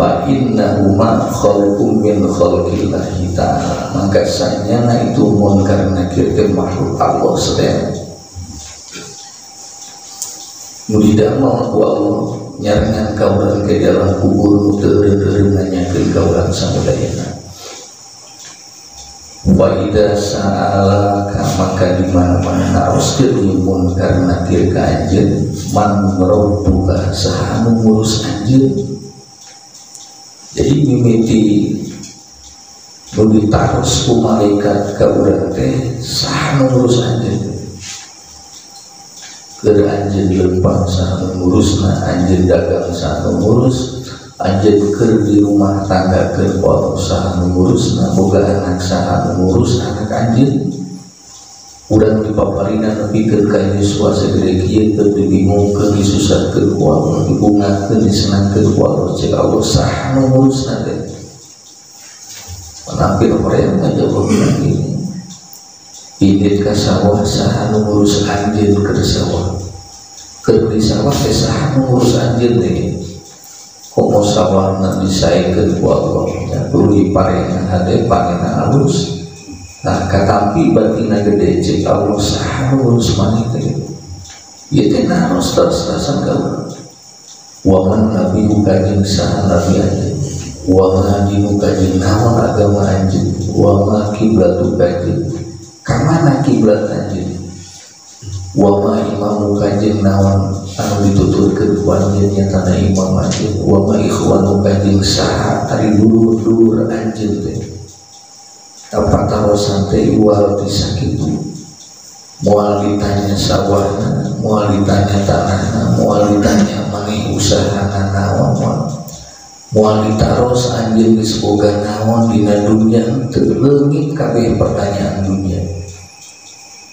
fa innahuma khalqum min khalqillahi ta'ala, maka sanyana itu munkar nakir ke makhluk Allah sedaya mudah mau Allah nyarangan kauran ke dalam kubur terdengannya ke kauran samudayana. Wa idza sa'alaka, maka di mana-mana harus dimun karena nakir ka anjeun man rabbuka saha nu ngurus anjeun. Jadi mimiti nu ditaros ku malaikat ka urang teh saha nu ngurus anjeun. Keur anjeun leumpang saha nu ngurusna, anjeun dagang saha nu ngurus, anjeun keur di rumah tangga keur poal usaha ngurusna, boga anak saha ngurus anak anjeun. Urang dipaparina nepikeun ka Yusua sagede kieu keur dibingungkeun, disusahkeun ku Allah, dibungakeun, disenangkeun ku Allah, cek Allah saha ngurusna teh. Panampil hoream ngajawab begini, indit ka sawah saha ngurus anjeun keur sawah, keur di sawah teh saha ngurus anjeun teh. Komo sawahna disaekeun ku Allah, perlu diparengan hade panena alus. Nah katampi batina gede cek Allah saha ngurus maneh teh. Ieu teh naros terus-terusan ka urang. Wa man nabi kajing saha nabi anjeun, wa ma dinu kajing naon agama anjeun, wa ma kiblatu kajing kamana kiblat anjeun, wa ma imamu kajing naon anu dituturkeun ku anjeun nyatana imam anjeun, wa ma ikhwanu kajing saha ari dulur-dulur anjeun teh. Apa tarosan teh wal disakitu moal ditanya sawahna, moal ditanya tanahna, moal ditanya maneh usahana naon, moal ditaros anjeun geus boga naon dina dunya, teu leungit kabeh pertanyaan dunya.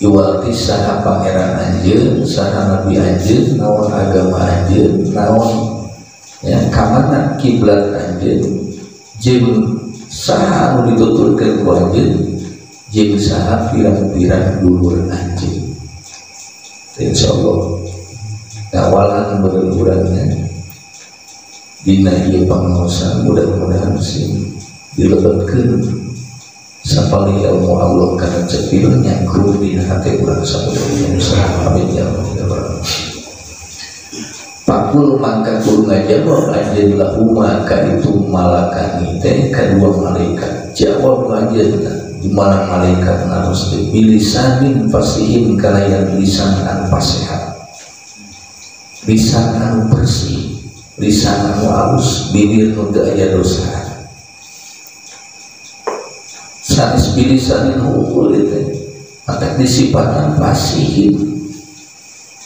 Iwalti saha pangeran anjeun, saha nabi anjeun, naon agama anjeun, naon ya kamana kiblat anjeun, jeung saha anu dituturkeun ku anjeun, jeung saha pirang-pirang dulur anjeun. Insyaallah ngawalan beurang-urangnya dina ieu pangaosan, mudah-mudahan sih dilebetkeun sapali ilmu Allah kana cepil nyangkru dina hati urang sapoe saha amin ya rabbal. Pakul maka kudu ngajawab anjeun lahuma ka itu malakani teh kadua malaikat. Jawab anjeun di mana malaikat harus bilisanin fasihin kalayan lisan anu fasihat, lisan anu bersih, lisan anu alus, bibir nu teu aya dosa. Sanes bilisanin unggul teh maka disifatan fasihin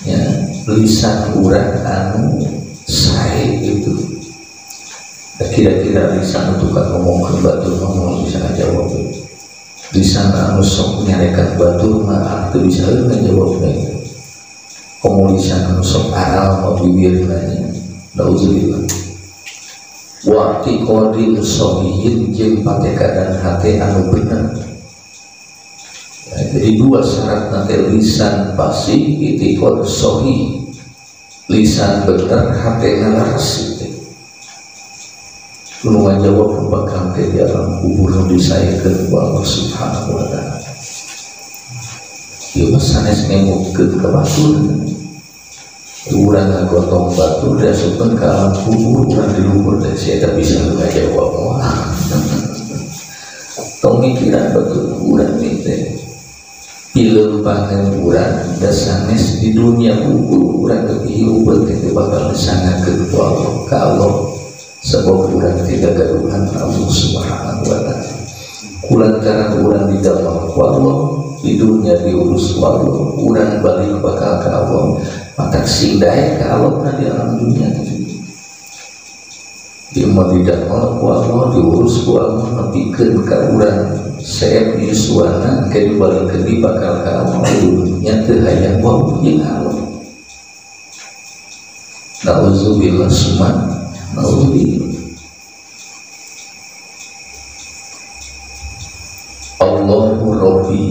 ya, lisan urang anu sae itu. Kira-kira lisan untuk ngomong batur ngomong bisa ngajawab. Lisan anu sok nyarekan batur mah teu bisa ngajawab itu. Komo lisan anu sok aral mau bibir nanya. Nauzubillah. Wa tiqadin sahihin jeung pategadan hate anu bener. Jadi dua syarat nanti lisan fasih itikad sahih, lisan bener hati laras itu. Kudu ngajawab bakal ke di alam kubur disaekeun ku Allah Subhanahu wa taala. Ieu mah sanes ngemukeun ka batur. Urang ngagotong batur diasupkeun ka alam kubur, urang di luhur teh sia teh bisa ngajawab moal. Tong mikiran batur urang teh film pangan urang dasanes di dunia kubur urang kehidupan itu bakal disangakeun ku Allah ka Allah sebab urang tidak gaduhan Allah Subhanahu wa taala. Kulantaran urang didamel ku Allah di dunia diurus ku Allah, urang balik bakal ka Allah, maka sindai ka Allah di alam dunia itu. Dia mau didamel ku Allah, diurus ku Allah, nepikeun ka urang seep Yusuana ke dibalikeun di bakal ka Allah dunya teu hayang wau jeung Allah. Nauzubillah summa nauzubillah. Allahu Rabbi,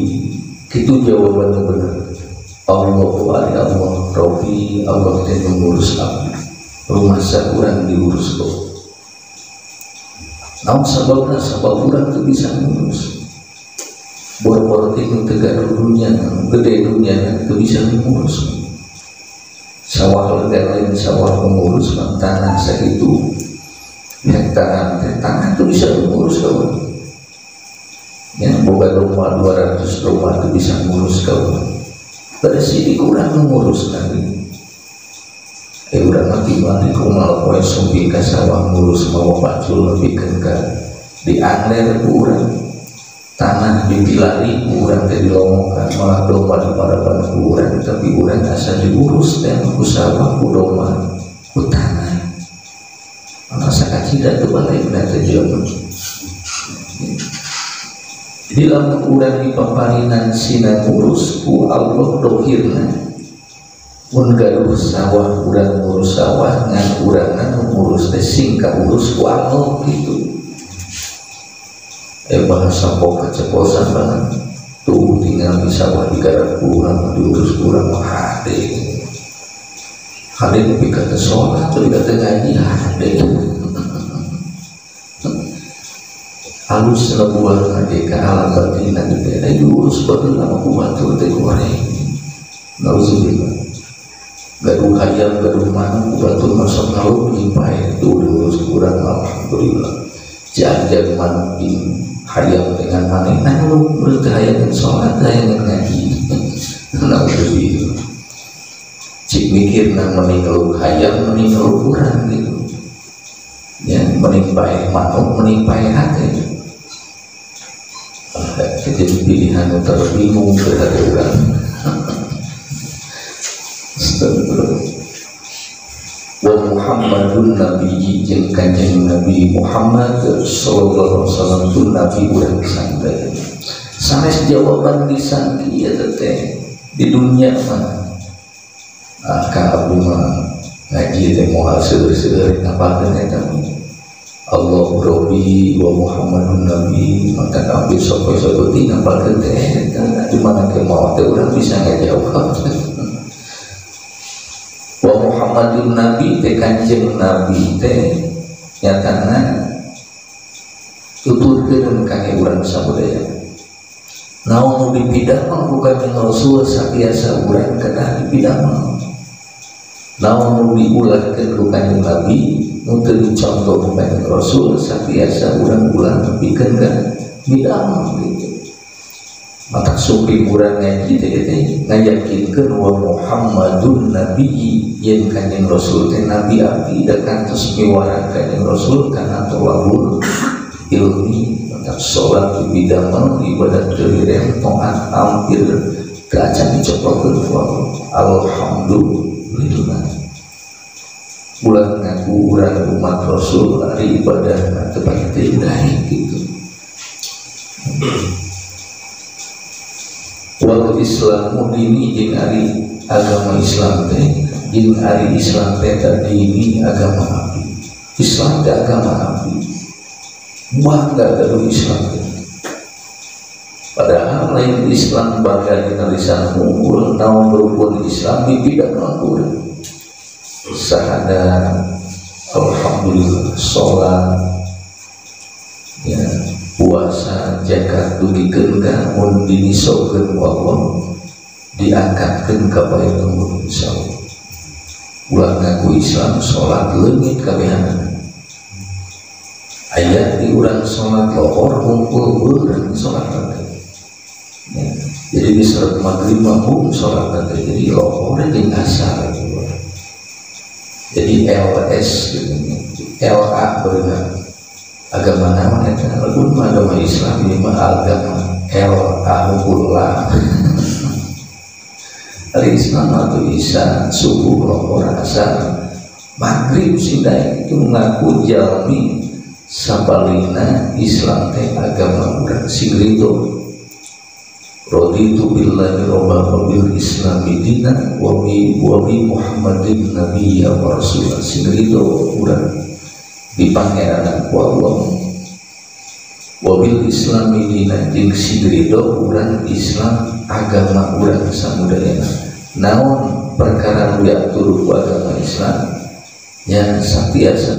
itu jawaban benar. Allahu ali Allah Rabbi, Allah teh mengurus abdi. Rumah sakurang diurus kok. Namun sebabnya sebab urang teu bisa ngurus. Bor-bor teh teu dunia, gede dunia teu bisa ngurus. Sawah lega lain sawah pengurus tanah sakitu hektaran teh tanah teu bisa ngurus kawan. Ya boga rumah 200 rumah teu bisa ngurus kawan. Pada sini kurang ngurus nanti. Urang mati balik rumah poe sumpi ka sawah ngurus mau pacul lebihkeun ka di angler urang. Tanah dipilari urang teh dilongokkan malah domba di parapan urang, tapi urang asa diurus teh ku sawah ku domba ku tanah. Ana sakacida teu balaina teh jelema. Jadi lamun urang dipaparinan sina ngurus ku Allah dohirna. Mun gaduh sawah urang ngurus sawah ngan urangan ngurus teh sing kaurus ku Allah gitu. Bahasa pok keceplosan banget tuh tinggal di sawah digarap kurang diurus kurang hade tapi kata sholat tapi kata ngaji hade halus sebuah ngade ke alam batin gitu ya diurus betul sama kubatul teh goreng nauzubillah gaduh hayam gaduh mana kubatul masuk ngaluk nyimpai tuh diurus kurang alhamdulillah jangan manupin hayam dengan mana lu berarti hayam sholat hayam ngaji nauzubillah cik mikir nang meninggal hayam meninggal kurang gitu ya menimpai manuk menimpai hati jadi pilihan terbingung terhadap orang astagfirullah. Wa Muhammadun Nabi jeung kanjeng Nabi Muhammad sallallahu alaihi wasallam tu nabi urang santai. Sanes jawaban lisan kieu teh di dunia mah. Ka abdi mah ngaji teh moal seueur-seueur ngapalkeun eta Allah Rabbi wa Muhammadun Nabi maka abdi sok-sok teh ngapalkeun teh eta di mana ke mau teh urang bisa ngajawab. Wa Muhammadun Nabi teh kanjeng Nabi teh nyatana tuturkeun ka urang sabudaya. Naon nu dipidamel ku kanjeng Rasul sakiasa urang kedah dipidamel. Naon nu diulahkeun ku kanjeng Nabi nu teu dicontoh ku kanjeng Rasul sakiasa urang ulah nepikeun ka bidamel gitu. Mata supi urang ngaji teh ngayakinkeun wa Muhammadun Nabi yen kanjeng Rasul teh nabi abdi da kantos miwara kanjeng Rasul kana tolabul ilmi mata salat bidamel ibadat teureum taat hampir kaca dicoplokkeun ku Allah alhamdulillah. Ulah ngaku urang umat Rasul ari ibadah teu pati daek gitu. Wal Islamu dini jeung ari agama Islam teh jeung ari Islam teh dini agama abdi. Islam teh agama abdi. Bangga gaduh Islam teh. Padahal lain Islam bangga dina lisan unggul naon berhubung Islam tidak mengakur. Sahada alhamdulillah salat ya puasa zakat dugikeun ka mun dinisokeun ku Allah diangkatkeun ka Baitullah insyaallah. Ulah ngaku Islam salat leungit kabehanana. Aya di urang salat lohor ngumpul urang salat teh. Ya, jadi di salat maghrib mahum salat teh jadi lohor jeung asar. Jadi LS gitu. LA berenang agama nama eta lamun agama Islam ini mah agama L-A-U-L-A. Hari Islam atau Isya subuh lohor asar maghrib sinda itu mengaku jalmi sabalina Islam teh agama urang sigrito raditu billahi robba wa bil islami dina wa bi Muhammadin nabiyya wa rasulah sigrito urang dipangeran ku Allah wabil islami dina jeung sigrido urang Islam agama urang samudayana. Naon perkara diatur ku agama Islam yang sakiasa